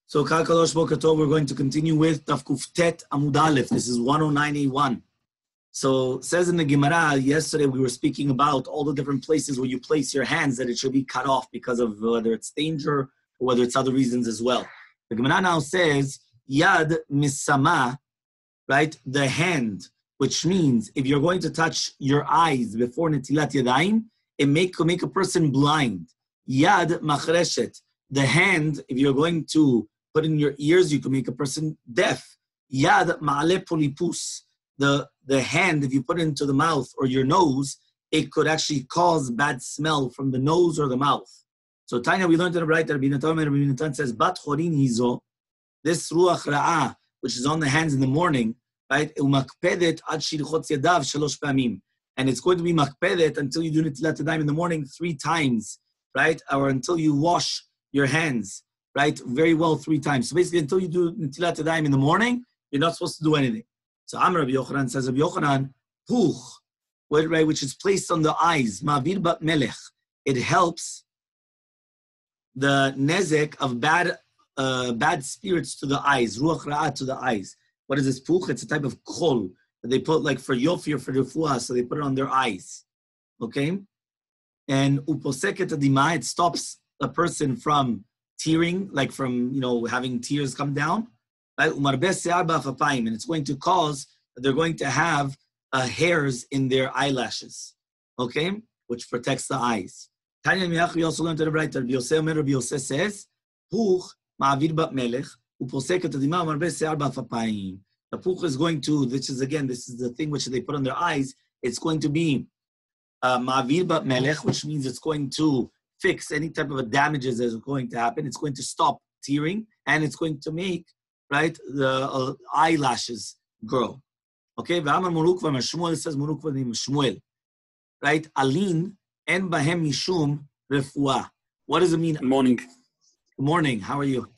So, Kal Kadosh Boker Tov, we're going to continue with Daf Kuftet Amud Aleph. This is 109A1. So, says in the Gemara, yesterday we were speaking about all the different places where you place your hands that it should be cut off because of whether it's danger or whether it's other reasons as well. The Gemara now says, Yad Misama, right? The hand, which means if you're going to touch your eyes before Netilat Yadayim, it make a person blind. Yad Machreshet, the hand, if you're going to put in your ears, you can make a person deaf. Yad Ma'ale Polipus, the hand, if you put it into the mouth or your nose, it could actually cause bad smell from the nose or the mouth. So Tanya, we learned in the right that Rabbi Natan says, Bat Chorin Hizo, this Ruach Ra'ah, which is on the hands in the morning, right? Umakpedet ad shirchot yadav shalosh pamim. And it's going to be makpedet until you do Netilat Yadayim in the morning 3 times, right? Or until you wash your hands, right? Very well 3 times. So basically, until you do Netilat Yadayim in the morning, you're not supposed to do anything. So Amar Rabbi Yochanan says, Rabbi Yochanan, puch, right, which is placed on the eyes, ma'avir bat melech. It helps the nezek of bad spirits to the eyes, ruach ra'ah to the eyes. What is this puch? It's a type of kol that they put like for yofi or for refuah, so they put it on their eyes. Okay? And uposeket adima, it stops a person from tearing, like from, having tears come down. Right? And it's going to cause, they're going to have hairs in their eyelashes. Okay? Which protects the eyes. Tanya Miyach, we also learned to the right, Rabbi Yosef says, puch ma'avir bat melech, uposeket adima u'marbeh se'ar b'afapayim. The puch is going to, this is the thing which they put on their eyes, it's going to be ma'avir bat melech, which means it's going to fix any type of damages that is going to happen. It's going to stop tearing, and it's going to make, right, the eyelashes grow. Okay, V'amar Morukva Shmuel, it says Morukva Shmuel, right? Alin en bahem mishum refuah. What does it mean? Good morning. Good morning. How are you?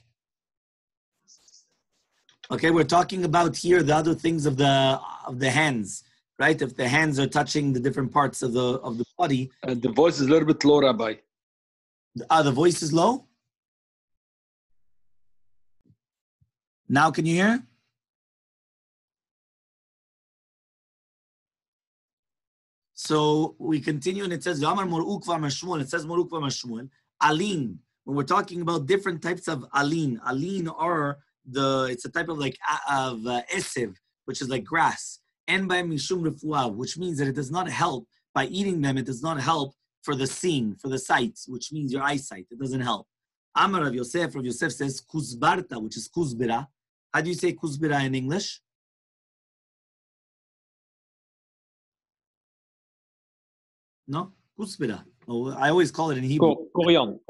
Okay, we're talking about here the other things of the hands, right? If the hands are touching the different parts of the body. The voice is a little bit low, Rabbi. The voice is low? Now can you hear? So we continue and it says, it says Alin. When we're talking about different types of alin are it's a type of esev, which is like grass. And by mishum refuah, which means that it does not help by eating them. It does not help for the seeing, for the sight, which means your eyesight. It doesn't help. Amar Rav Yosef says kuzbarta, which is kuzbira. How do you say kuzbira in English? No? Kuzbira. Oh, I always call it in Hebrew. Coriander,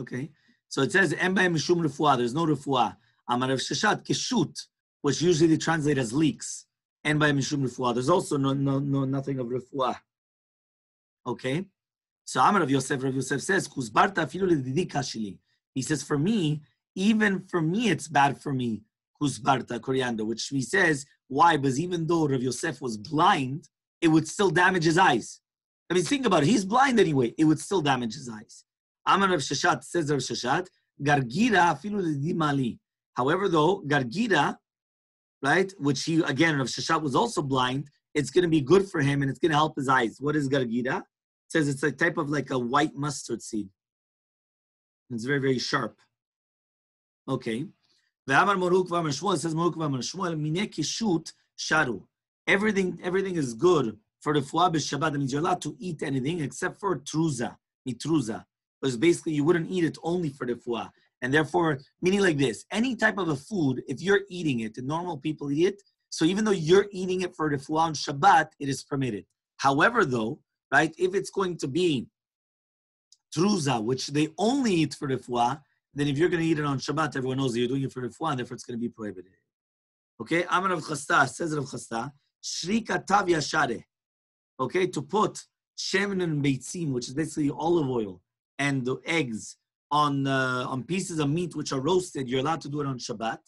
okay. So it says, Embay mishum refuah, there's no refuah. Amar Rav Sheshat, keshut, which usually they translate as leaks. Embay mishum refuah, there's also nothing of refuah. Okay? So Amar Rav Yosef says, Kuzbarta afilu lididi kashili. He says, for me, even for me, it's bad for me, Kuzbarta, coriander, which he says, why? Because even though Rav Yosef was blind, it would still damage his eyes. I mean, think about it. He's blind anyway. It would still damage his eyes. Amar Rav Sheshat, says Rav Sheshat, Gargira afilu lididi mali. However, though, Gargira, right, which Rav Sheshat was also blind, it's going to be good for him and it's going to help his eyes. What is Gargira? It says it's a type of like a white mustard seed. It's very, very sharp. Okay. Ve'amar Moruk v'amar Shmuel, it says Moruk v'amar Shmuel, mineh kishut sharu. Everything is good for the fuah b'Shabbat. That means you're allowed to eat anything except for mitruza. Because basically you wouldn't eat it only for the fuah. And therefore, meaning like this, any type of a food, if you're eating it, and normal people eat it, so even though you're eating it for the fuah on Shabbat, it is permitted. However, though, right, if it's going to be truza, which they only eat for the fuah, then if you're going to eat it on Shabbat, everyone knows that you're doing it for the fuah, and therefore it's going to be prohibited. Okay, Amar Rav Chasta, says Rav Chasta, Shrika tav yashare. Okay, to put shemen and beitzim, which is basically olive oil, and the eggs on pieces of meat which are roasted, you're allowed to do it on Shabbat,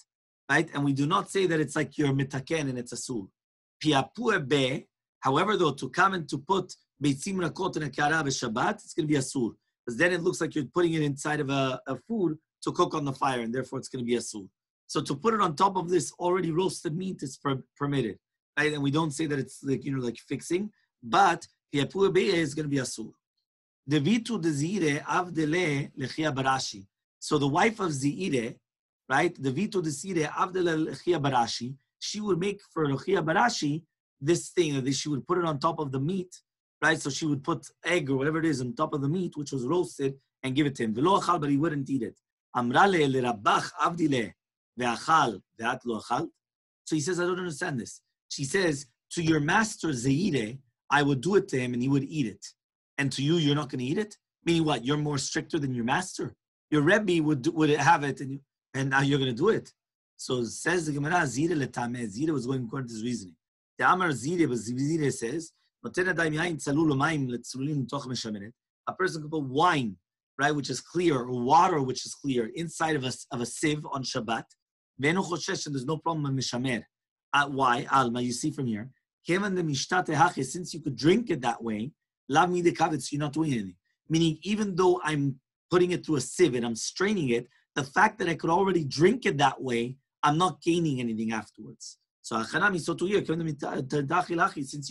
right? And we do not say that it's like you're mitaken and it's asur. Piapu be, however, though, to come and to put beitzim rakot in a kara Shabbat, it's going to be asur. Because then it looks like you're putting it inside of a food to cook on the fire, and therefore it's going to be asur. So to put it on top of this already roasted meat is permitted, right? And we don't say that it's like, like fixing, but piapua be'eh is going to be asur. Devitu dezire avdele lechia barashi. So the wife of Zeire, right? Devitu dezire avdele lechia barashi. She would make for lechia barashi this thing, that she would put it on top of the meat, right? So she would put egg or whatever it is on top of the meat, which was roasted, and give it to him. Velo achal, but he wouldn't eat it. Amrale lerabach avdile ve'achal ve'at lo achal. So he says, I don't understand this. She says, to your master Zeire, I would do it to him and he would eat it. And to you, you're not going to eat it? Meaning what? You're more stricter than your master. Your Rebbe would have it, and now you're going to do it. So says the Gemara, Zire letameh. Zire was going according to his reasoning. The Amar Zire, but Zire says, a person can put wine, right, which is clear, or water which is clear, inside of a sieve on Shabbat. And there's no problem with mishamer. Why? Alma, you see from here. Since you could drink it that way, you're not doing anything. Meaning, even though I'm putting it through a sieve and I'm straining it, the fact that I could already drink it that way, I'm not gaining anything afterwards. So, since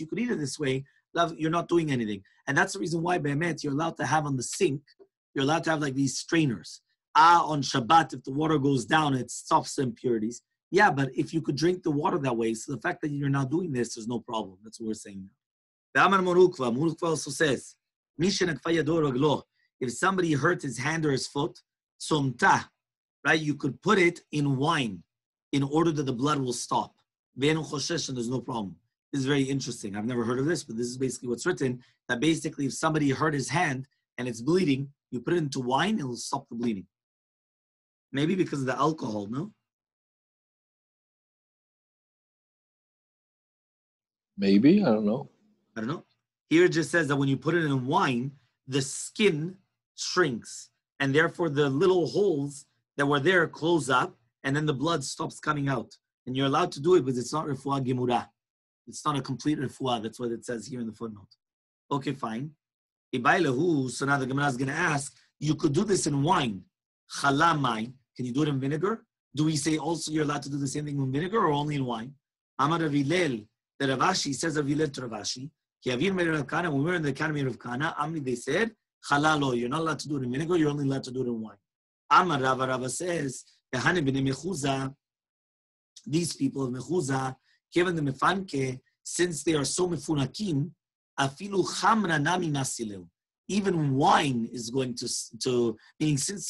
you could eat it this way, you're not doing anything. And that's the reason why, Be'emet, you're allowed to have on the sink, you're allowed to have like these strainers. On Shabbat, if the water goes down, it stops the impurities. Yeah, but if you could drink the water that way, so the fact that you're not doing this, there's no problem. That's what we're saying now. Murukva also says, if somebody hurt his hand or his foot, somta, right? You could put it in wine in order that the blood will stop. And there's no problem. This is very interesting. I've never heard of this, but this is basically what's written, that basically if somebody hurt his hand and it's bleeding, you put it into wine, it will stop the bleeding. Maybe because of the alcohol, no? Maybe, I don't know. Here it just says that when you put it in wine, the skin shrinks, and therefore the little holes that were there close up, and then the blood stops coming out. And you're allowed to do it, but it's not refuah gemura. It's not a complete refuah. That's what it says here in the footnote. Okay, fine. So now the Gemara is going to ask, you could do this in wine. Chalamai. Can you do it in vinegar? Do we say also you're allowed to do the same thing in vinegar or only in wine? Amar Rav Hillel, the Rav Ashi says Rav Hillel to Rav Ashi, when we were in the academy of Kana, Amri, they said, Chalalo, you're not allowed to do it in vinegar, you're only allowed to do it in wine. Amar Rava says, these people of Mechuza, given the Mefanke, since they are so mefunakim, afilu chamra nami masileu. Even wine is going to meaning since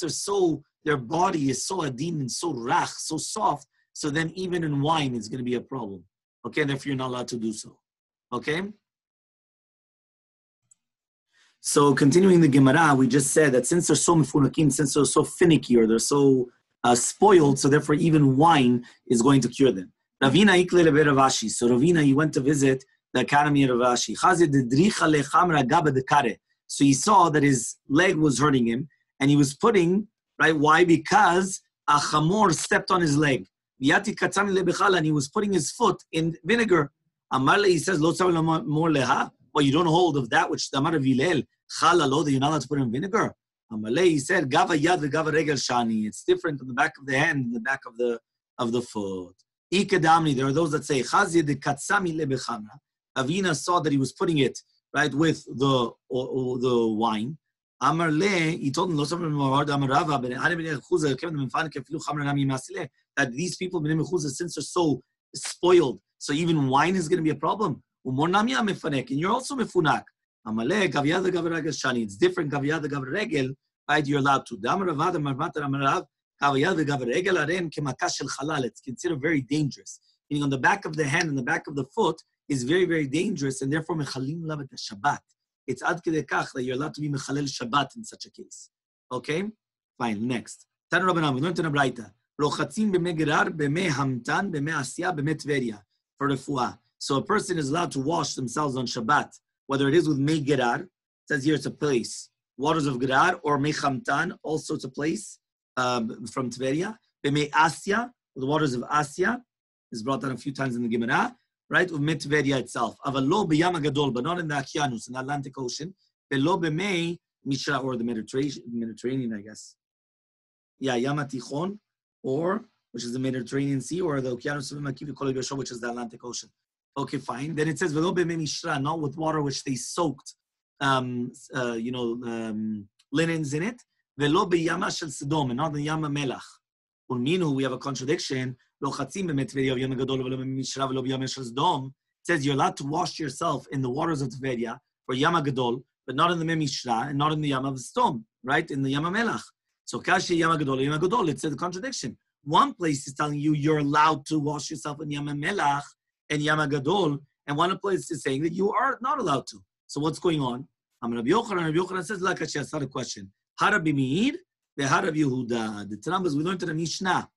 their body is so adin and so rach, so soft, so then even in wine is going to be a problem. Okay, and therefore you're not allowed to do so. Okay? So continuing the Gemara, we just said that since they're so mefunakim, since they're so finicky or they're so spoiled, so therefore even wine is going to cure them. Ravina ikle lebe Rav Ashi. So Ravina, he went to visit the academy of Rav Ashi. So he saw that his leg was hurting him, and he was putting, right, why? Because a chamor stepped on his leg. And he was putting his foot in vinegar. Amarle, he says, well, you don't hold of that which the Amar of Hillel, that you're not allowed to put in vinegar. Amarle, he said, Gava yad v'gava regel shani. It's different on the back of the hand and the back of the foot. There are those that say, Avina saw that he was putting it, right, with the wine. Amarle, he told him, that these people, since they're so spoiled, so even wine is going to be a problem. And you're also mefunak. It's different. Right? You're allowed to. It's considered very dangerous. Meaning on the back of the hand and the back of the foot is very, very dangerous, and therefore mechalim lavet Shabbat. It's ad kedei kach that you're allowed to be mechalel Shabbat in such a case. Okay? Fine, next. Tanu Rabbanan, we learned in a braita. Rochatzim b'mei gerar, b'mei hamtan, b'mei asya, b'mei tveria. For refuah. So a person is allowed to wash themselves on Shabbat, whether it is with mei gerar, it says here it's a place, waters of gerar, or mei hamtan, also it's a place from Tveria. B'mei asya, the waters of Asya, is brought down a few times in the Gemara, right? Of Tveria itself. Avalo b'yam gadol, but not in the Oceanus, in the Atlantic Ocean. Below b'mei Mishra, or the Mediterranean, I guess. Yama Tichon, or which is the Mediterranean Sea, or the Okeanos Makiv Kol Yabashot, which is the Atlantic Ocean. Okay, fine. Then it says Velo B'mei Mishra, not with water which they soaked, linens in it. Velo B'Yama Shel Sodom, and not the Yama Melach. Ulminu, we have a contradiction. Lo Chatzim B'met Tveria Yama Gadol Velo B'mei Mishra Velo B'Yama Shel Sodom. It says you're allowed to wash yourself in the waters of Tveria for Yama Gadol, but not in the Mishra and not in the Yama of Sodom, right? In the Yama Melach. So Kashi Yama Gadol, it's a contradiction. One place is telling you you're allowed to wash yourself in Yama Melach and Yama Gadol, and one place is saying that you are not allowed to. So what's going on? Rabbi Yochanan says, La Kashi, that's not a question. Harabi Meir, the Harab Yehuda. The Tanambas, we learned in the Mishnah.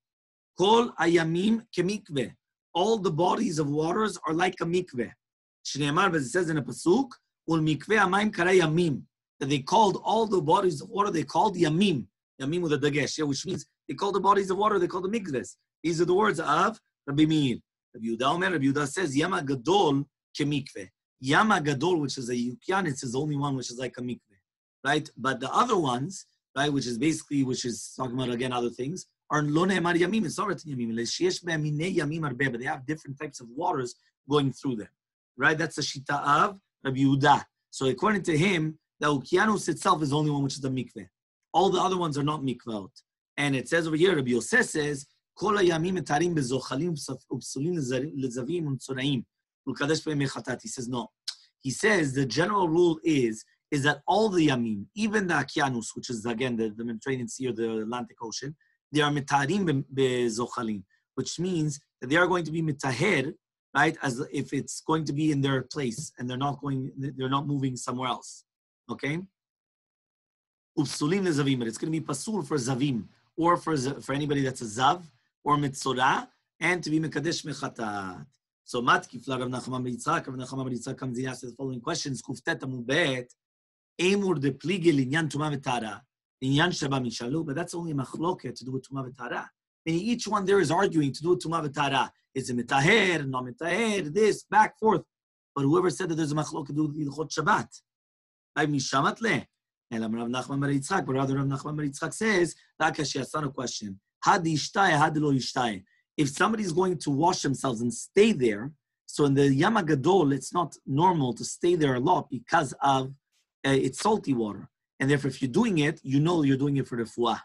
Kol ayamim kemikveh. All the bodies of waters are like a mikveh. Shneimar, as it says in a pasuk, ul mikveh amayim kara yamim. That they called all the bodies of water, they called yamim. Yamim with a dagesh, which means they call the bodies of water, they call the mikvehs. These are the words of Rabbi Meir. Rabbi Yehuda says, Yama Gadol kemikveh. Yama Gadol, which is a Yukyanitz, is the only one which is like a mikveh, right? But the other ones, right, which is talking about, again, other things, are lo ne'emar yamim, it's not written yamim, sheyesh be'em minei yamim arbeh, but they have different types of waters going through them, right? That's the shita of Rabbi Yehuda. So according to him, the Okeanos itself is the only one which is the mikveh. All the other ones are not mikvahot. And it says over here, Rabbi Yosef says, Kol hayamim etarim bezochalim upsulim lezavim u'tzoraim u'kadesh be'em mechatat. He says, no. He says the general rule is that all the yamim, even the Okeanos, which is again the Mediterranean Sea or the Atlantic Ocean, they are metarim bezochalim, which means that they are going to be mitaher, right, as if it's going to be in their place and they're not moving somewhere else. Okay? Upsulim lezavim, it's going to be pasul for zavim, or for anybody that's a zav, or mitzorah, and to be mekadesh mechatat. So matkif la Rav Nachman bar Yitzchak. Rav Nachman bar Yitzchak comes and asks the following questions. Kuftet amubet, emur de plige linyan tuma v'tara, linyan shaba mishalu, but that's only a machloket to do with tuma v'tara. And each one there is arguing to do with tuma v'tara. Is it mitaher, not mitaher, this, back, forth. But whoever said that there's a machloket to do with Ilchot Shabbat, like mishamat leh. And Rav Nachman bar Yitzchak, but rather Rav Nachman bar Yitzchak says, that's not a question. If somebody's going to wash themselves and stay there, so in the Yama Gadol, it's not normal to stay there a lot because of it's salty water. And therefore, if you're doing it, you know you're doing it for the fuah.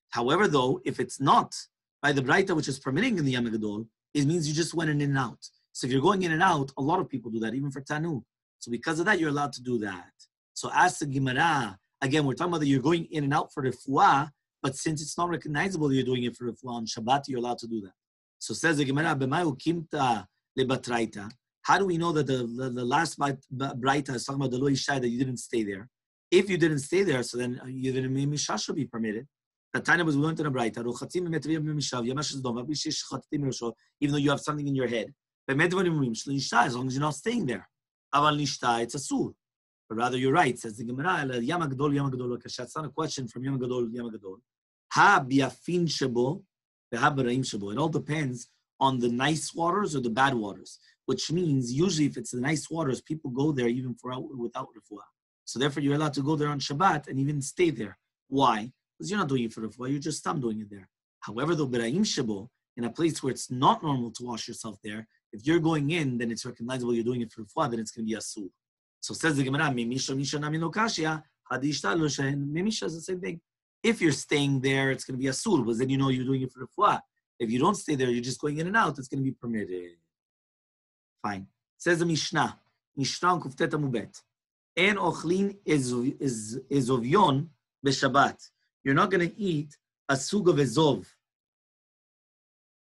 However, though, if it's not, by the Braita, which is permitting in the Yama Gadol, it means you just went in and out. So if you're going in and out, a lot of people do that, even for Tanu. So because of that, you're allowed to do that. So as the Gemara, again, we're talking about that you're going in and out for the fuah, but since it's not recognizable that you're doing it for the fuah on Shabbat, you're allowed to do that. So says the Gemara, B'mayu kimta lebatraita. How do we know that the last braita is talking about the lo ishai, that you didn't stay there? If you didn't stay there, so then even misha should be permitted. The Tanya was we learned in a braita, even though you have something in your head. As long as you're not staying there. Aval nishta, it's a sur. But rather, you're right. Says the Gemara, Yama Gadol, That's not a question from Yama Gadol. Ha biafin shebo, ha baraim shebo. It all depends on the nice waters or the bad waters. Which means, usually, if it's the nice waters, people go there even without refuah. So therefore, you're allowed to go there on Shabbat and even stay there. Why? Because you're not doing it for refuah. You're just doing it there. However, though baraim shebo, in a place where it's not normal to wash yourself there, if you're going in, then it's recognizable you're doing it for refuah. Then it's going to be asur. So says the Gemara, Mimisha nami lo kashya, hadishta lo shen. Mimisha is the same thing. If you're staying there, it's going to be asur, because then you know you're doing it for the fuah. If you don't stay there, you're just going in and out, it's going to be permitted. Fine. Says the Mishnah, Mishnah kuftet amubet. En ochlin ezovyon b'Shabbat. You're not going to eat a sug of ezov.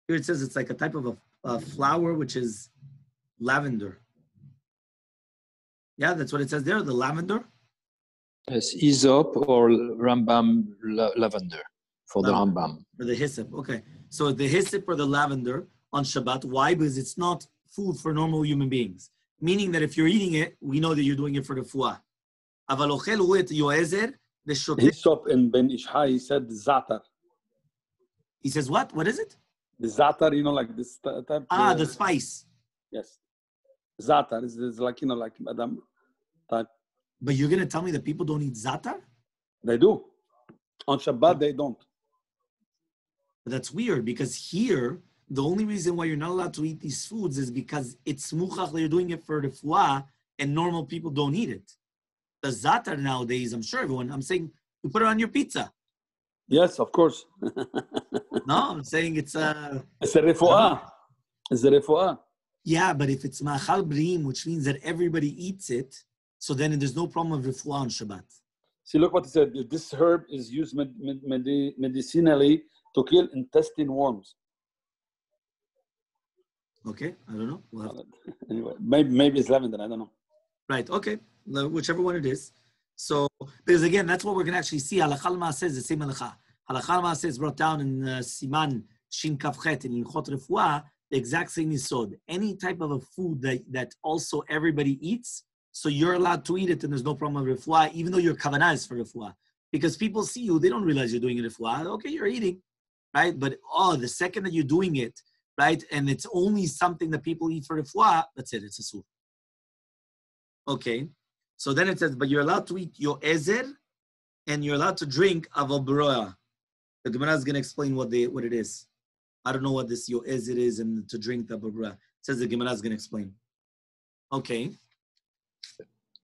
Here it says it's like a type of a flower, which is lavender. Yeah, that's what it says there, the lavender. Yes, Aesop or Rambam lavender for the Rambam. For the hyssop, okay. So the hyssop or the lavender on Shabbat, why? Because it's not food for normal human beings. Meaning that if you're eating it, we know that you're doing it for the fuah. Hyssop in Ben Ishai, he said zatar. He says what? What is it? The zatar, like this type. The spice. Yes. Zatar is like, like Madam type. But you're going to tell me that people don't eat zatar? They do. On Shabbat, they don't. But that's weird because here, the only reason why you're not allowed to eat these foods is because it's muchach that you're doing it for refuah and normal people don't eat it. The zatar nowadays, I'm sure I'm saying you put it on your pizza. Yes, of course. No, I'm saying it's a... It's a refuah. It's a refuah. Yeah, but if it's ma'achal b'riim, which means that everybody eats it, so then there's no problem of refuah on Shabbat. See, look what he said. This herb is used medicinally to kill intestine worms. Okay, I don't know. We'll Anyway, maybe it's lavender. I don't know. Right, okay, whichever one it is. So, because again, that's what we're going to actually see. Halakha al-Ma'aseh is the same halakha. Halakha al-Ma'aseh is brought down in Siman Shin Kaf Chet in Ilchot Refuah, the exact same yisod. Any type of a food that also everybody eats, so you're allowed to eat it and there's no problem with refuah, even though your kavanah is for refuah. Because people see you, they don't realize you're doing it refuah. Okay, you're eating, right? But the second that you're doing it, right, and it's only something that people eat for refuah, that's it, it's a sur. Okay, so then it says, but you're allowed to eat your ezer and you're allowed to drink aval broa. The Gemara is going to explain what it is. I don't know what this your ezer is and to drink the broa. It says the Gemara is going to explain. Okay.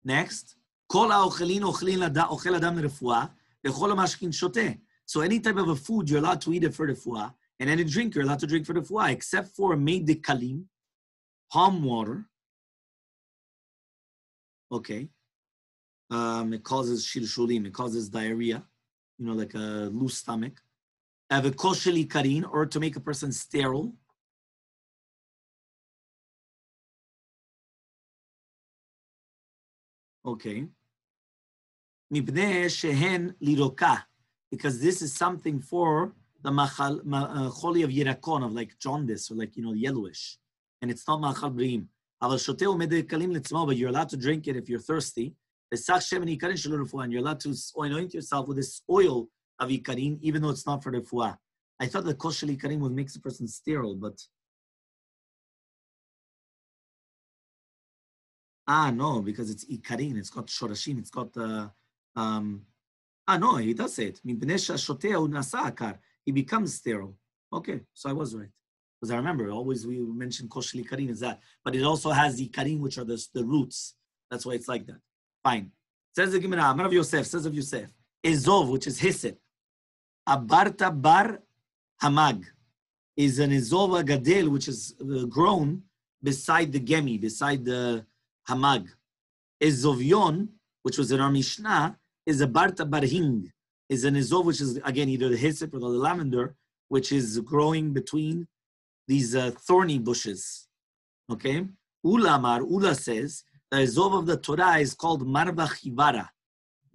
Next, כל האוכלים אוכל אדם לרפואה, וכל המשכין שותה. So any type of a food, you're allowed to eat it for refuah, and any drink, you're allowed to drink for refuah, except for mei dekalim, palm water. Okay. It causes shilshulim, it causes diarrhea, like a loose stomach. Avikosheli karin, or to make a person sterile. Okay. Mipnei shehen liroka, because this is something for the choli of yirakon, of like jaundice, or like, yellowish. And it's not machal b'rim. Aval shoteh umed kalim litzmo, but you're allowed to drink it if you're thirsty. Besach shemen ikarin shelo refuah, and you're allowed to anoint yourself with this oil of ikarin, even though it's not for refuah. I thought that koshel ikarin would make the person sterile, but... no, because it's ikarin, it's got shorashim, it's got no, he does say it. He becomes sterile. Okay, so I was right. Because I remember, always we mentioned koshel ikarin is that. But it also has the ikarin, which are the roots. That's why it's like that. Fine. Says the Gemara, Amar of Yosef, says of Yosef, Ezov, which is Hisip, Abarta bar Hamag, is an Ezov Gadel, which is grown beside the Gemi, beside the Hamag. Ezovyon, which was in our Mishnah, is a Barta Barhing, is an Ezov, which is, again, either the Hisip or the lavender, which is growing between these thorny bushes. Okay? Ula says, the Ezov of the Torah is called Marva Chivara,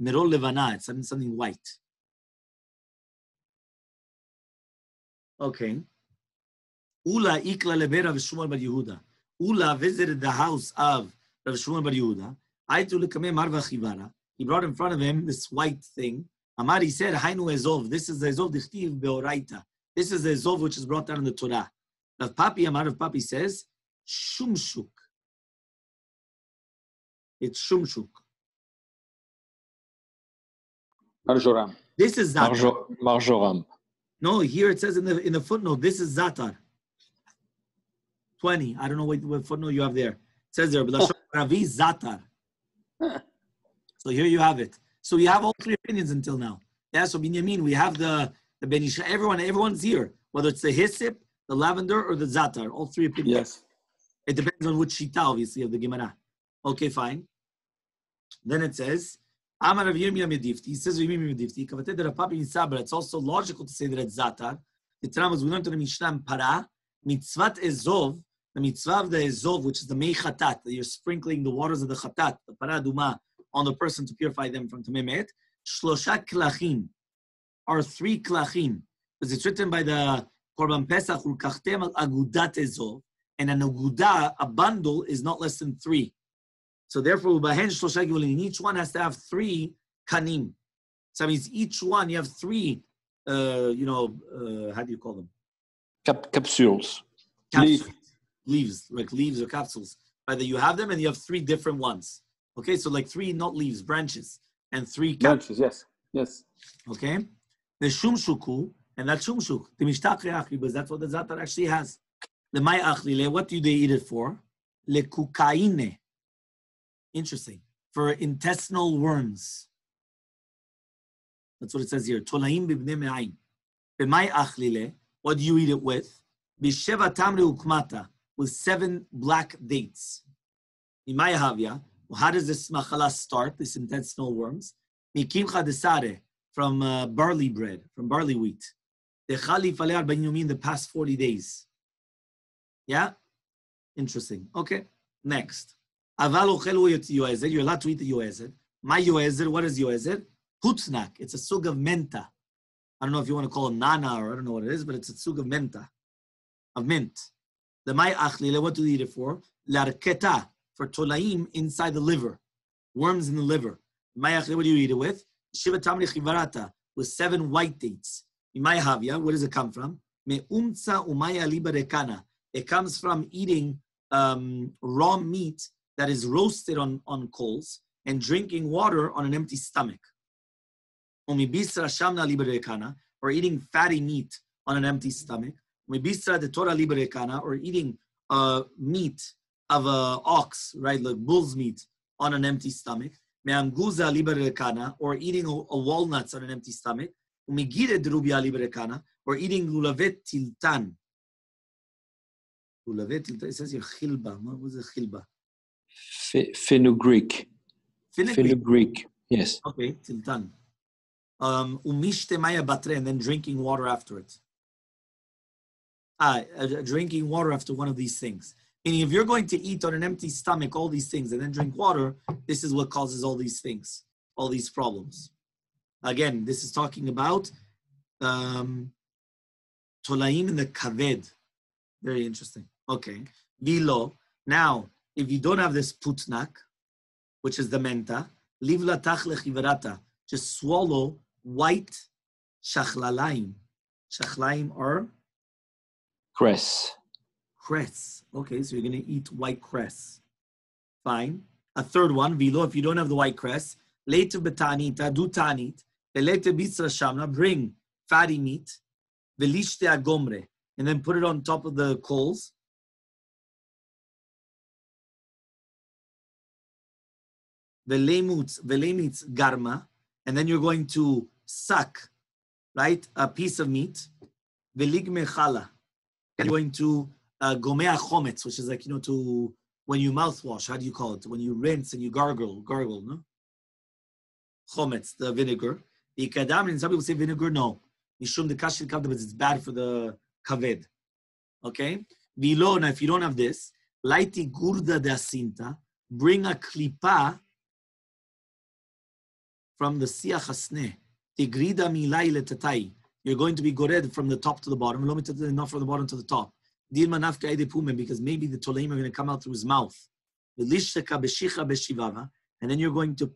Merol Levana, it's something white. Okay. Ula ikla lebe Rav Shmuel bar Yehuda. Ula visited the house of Rav Shmuel bar Yehuda. Aitu lekame Marva Chivara. He brought in front of him this white thing. Amar, he said, Hainu Ezov. This is the Ezov dichtiv beoraita. This is the Ezov which is brought down in the Torah. Rav Papi, Amar Rav Papi says, Shumshuk. It's Shumshuk. Marjoram. This is Zatar. Marjoram. No, here it says in the footnote, this is Zatar. 20. I don't know what footnote you have there. It says there, but Ravi Zatar. So here you have it. So we have all three opinions until now. Yeah, so Binyamin, we have the Benisha, everyone's here. Whether it's the Hisip, the lavender, or the Zatar, all three opinions. Yes. It depends on which Shita, obviously, of the Gemara. Okay, fine. Then it says, Amar Rav Yirmiyah Medifti. He says Rav Yirmiyah Medifti. Kavateh de Rav Papi Nitzah, but it's also logical to say that it's Zatar. The Tanam was we learned to the Mishnah Para, Mitzvat Ezov, the mitzvah of the Ezov, which is the Mei Chatat, that you're sprinkling the waters of the Chatat, the Para Duma, on the person to purify them from Tamemet. Shlosha Klachim, are 3 Klachim. Because it's written by the Korban Pesach, Ulkachtem al Agudat Ezov, and an Agudah, a bundle, is not less than 3. So therefore, each one has to have 3 kanim. So that means each one, you have 3, how do you call them? Capsules. Leaves, like leaves or capsules. Either you have them and you have 3 different ones. Okay, so like 3, not leaves, branches, and 3 capsules. Branches, yes. Okay? The shumshuku, And that's shumshuk. Because that's what the zatar actually has. The mai achlile, what do they eat it for? Lekukaine. Interesting. For intestinal worms. That's what it says here. Tolaim bibne me'ain. B'mai achlile, what do you eat it with? B'sheva tamri ukmata, with 7 black dates. Imay havya. How does this machala start, this intestinal worms? Mikimcha desare, from barley bread, from barley wheat. Dechali falei 40 yomim, the past 40 days. Yeah? Interesting. Okay. Next. Aval ochelu yoezed. You're allowed to eat the yoezed. My yoezed, what is yoezed? Hutznak. It's a sug of menta. I don't know if you want to call it nana or I don't know what it is, but it's a sug of menta, of mint. The mai achlile, what do you eat it for? Larketa, for tolaim inside the liver, worms in the liver. Mai achlile, what do you eat it with? Shiva tamri chivarata, with 7 white dates. Imay havya, where does it come from? Me umtsa umaya liba rekana. It comes from eating raw meat that is roasted on coals and drinking water on an empty stomach. Or eating fatty meat on an empty stomach. Or eating meat of an ox, right, like bull's meat on an empty stomach. Or eating walnuts on an empty stomach. Or eating lulavet tiltan. It says here chilba. What was the chilba? Fenugreek. Fenugreek. Yes. Okay, tiltan. Umishte maya batre, and then drinking water after it. Drinking water after one of these things. Meaning, if you're going to eat on an empty stomach all these things and then drink water, this is what causes all these things, all these problems. Again, this is talking about tolaim in the kaved. Very interesting. Okay. Vilo. Now, if you don't have this putnak, which is the menta, liv latach lechivarata, just swallow white shachlalaim. Shachlaim are? Cress. Cress. Okay, so you're going to eat white cress. Fine. A third one, vilo, if you don't have the white cress, later betanita, do tanit, later bitsra shamna, bring fatty meat, velishte agomre, and then put it on top of the coals. Velemutz garma, and then you're going to suck, right, a piece of meat. Veligme chala, you're going to gomea chometz, which is like, to when you mouthwash. How do you call it? When you rinse and you gargle, no? Chometz, the vinegar. Ikadam, and some people say vinegar, no. Mishum the kashil kavda, but it's bad for the kaved. Okay? Vilo, now if you don't have this, laiti gurda de asinta, bring a klipa from the siach hasne. Tigrida milai letatai. You're going to be gored from the top to the bottom, not from the bottom to the top. Dilma nafka ede pumen, because maybe the tolaim are going to come out through his mouth. And then you're going to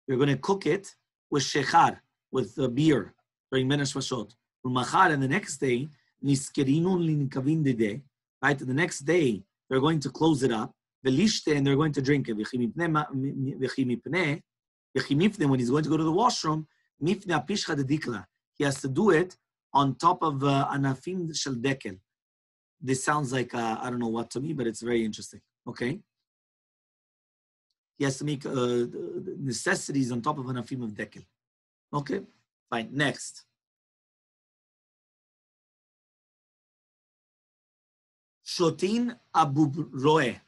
you're going to cook it with shechar, with beer, during Menash Vashot. And the next day, right? The next day, they're going to close it up, and they're going to drink it. When he's going to go to the washroom, he has to do it on top of anafim shel dekel. This sounds like, I don't know what to me, but it's very interesting. Okay? He has to make necessities on top of anafim of dekel. Okay? Fine. Next. Shotin abubroe.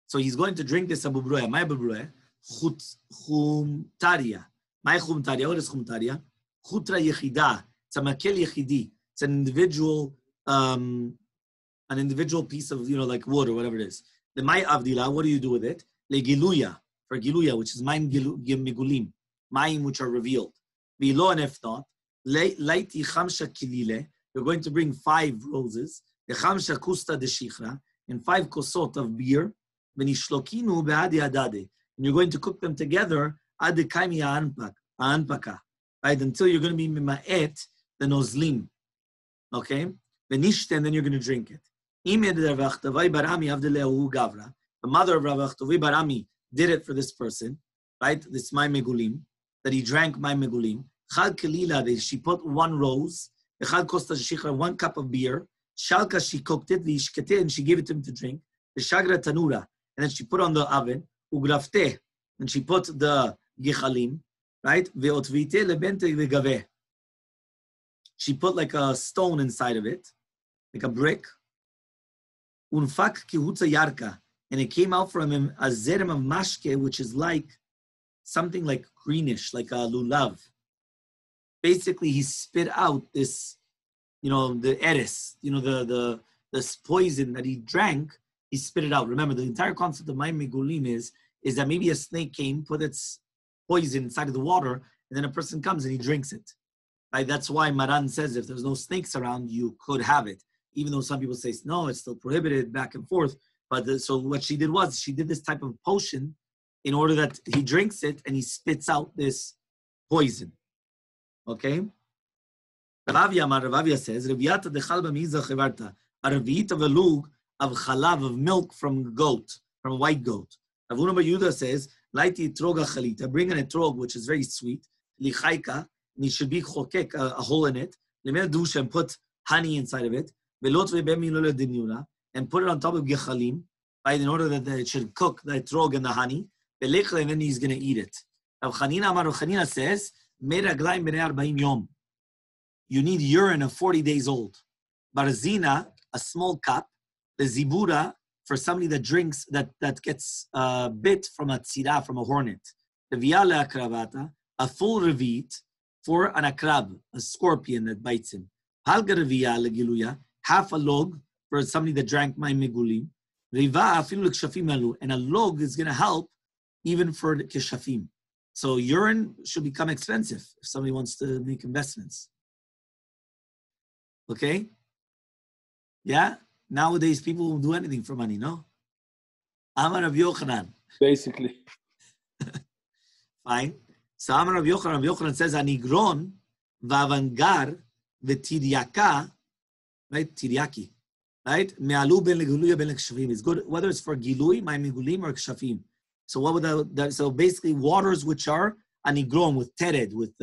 So he's going to drink this abubroe. My abubroe. Chumtaria. My chumtaria. What is chumtaria? Chutra yechida. It's a makel yechidi. It's an individual piece of, like wood or whatever it is. The mai avdila, what do you do with it? Legiluya, for giluya, which is maim migulim, maim which are revealed. Vilo, and if not, laiti chamsha kilile, you're going to bring 5 roses, the chamsha kusta de shichra, and 5 kosot of beer, venishlokinu be'adi adade, and you're going to cook them together ad kaimi anpaka, right, until you're going to be mima'et, the nozlim, okay? Venishte, and then you're going to drink it. The mother of Rav Achtovai Barami did it for this person, right? This my megulim, that he drank my megulim. Chal kelila, she put 1 rose, Echad kosta shikra, 1 cup of beer. Shalka, she cooked it, v'ishkete, and she gave it to him to drink. V'shagra tanura, and then she put on the oven. Ugrafte, and she put the gichalim, right? Ve'otvite lebente v'gaveh. She put like a stone inside of it, like a brick. Unfak kihutza yarka, and it came out from him a zerem of mashke, which is like something like greenish, like a lulav. Basically, he spit out this, the eris, the poison that he drank. He spit it out. Remember, the entire concept of Mayim Megulim is that maybe a snake came, put its poison inside of the water, and then a person comes and he drinks it. Right? That's why Maran says if there's no snakes around, you could have it. Even though some people say, no, it's still prohibited, back and forth. But so what she did was, she did this type of potion in order that he drinks it and he spits out this poison. Okay? Ravia says, Reviata de chalba miza chevarta, a reviita velug of chalav, of milk from a goat, from a white goat. Ravuna Bar Yehuda says, Laiti troga chalita, bring an etrog, which is very sweet, lichaika, and it should be chokek, a hole in it, lemedusha, and put honey inside of it, velot vebemilula dinula, and put it on top of gechalim, right, in order that it should cook the etrog and the honey, velechla, and then he's going to eat it. Rav Chanina says, meraglaim b'nei 40 yom. You need urine of 40 days old. Barzina, a small cup. The zibura, for somebody that drinks, that gets bit from a tzira, from a hornet. The viala akravata, a full revit for an akrab, a scorpion that bites him. Halga revia legiluya, half a log for somebody that drank my megulim. Riva afilu l'kshafim alu, and a log is going to help even for the keshafim. So urine should become expensive if somebody wants to make investments. Okay? Yeah? Nowadays, people will do anything for money, no? Amar Rav Yochanan. Basically. Fine. So Amar Rav Yochanan says, Anigron, Vavangar, V'tiryaka, right? Tiryaki, right? Me'alu ben leguluya ben lekshafim. It's good, whether it's for gilui, my megulim, or kshafim. So what would that, so basically waters which are anigron, with tered, with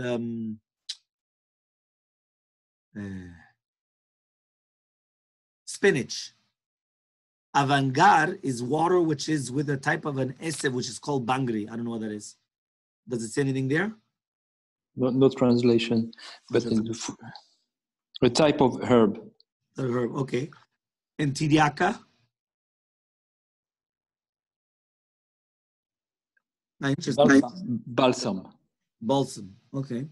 spinach. Avangar is water which is with a type of an esev which is called bangri. I don't know what that is. Does it say anything there? No translation, but a type of herb. The herb, okay. And tiryaka? Balsam. Balsam, okay.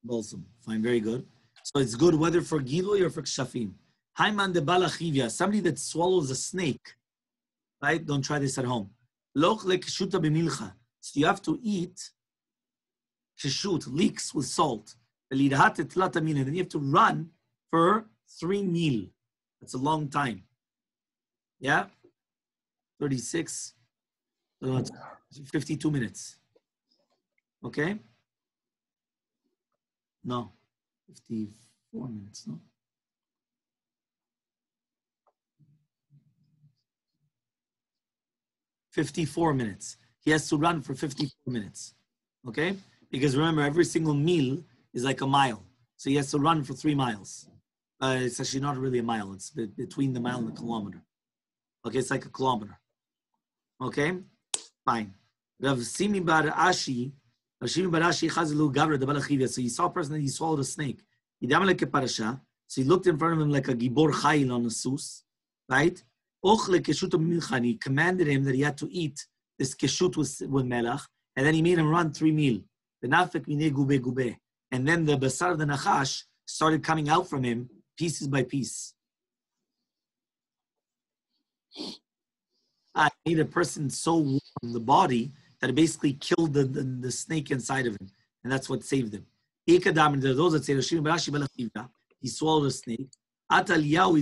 Balsam, fine, very good. So it's good whether for gilui or for kshafim. Haiman de balachivya, somebody that swallows a snake, right? Don't try this at home. Loch le keshuta b'milcha. So you have to eat keshut, leeks with salt. And then you have to run for 3 mil. That's a long time. Yeah? 36, 52 minutes. Okay? No, 54 minutes, no? $54 minutes. He has to run for 54 minutes. Okay? Because remember, every single meal is like a mile. So he has to run for 3 miles. It's actually not really a mile. It's between the mile and the kilometer. Okay, it's like a kilometer. Okay? Fine. Rav Simi bar Ashi, so he saw a person that he swallowed a snake. So he looked in front of him like a gibor chayil on a sus, right? And he commanded him that he had to eat this keshut with melach, and then he made him run 3 mil. And then the basar of the nachash started coming out from him pieces by piece. I made a person so warm in the body that it basically killed the snake inside of him. And that's what saved him. Those that say, he swallowed a snake. So Eliyahu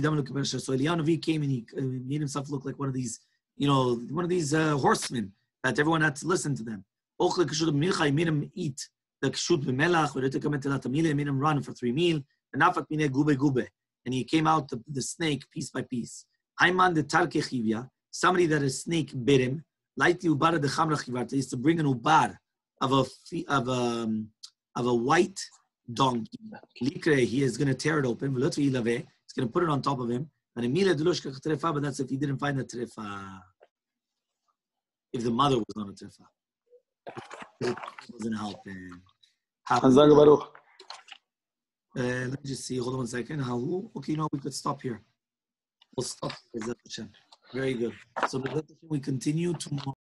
Navi came and he made himself look like one of these, horsemen that everyone had to listen to them. He made him eat the kshut b'melach, he made him run for 3 meal, and he came out the snake piece by piece. Somebody that a snake bit him, he used to bring an ubar of a white donkey. Likre, he is going to tear it open. He's going to put it on top of him. But that's if he didn't find the trefa. If the mother was on a trefa. It wasn't helping. Let me just see. Hold on 1 second. Okay, no, we could stop here. We'll stop. Very good. So we continue tomorrow.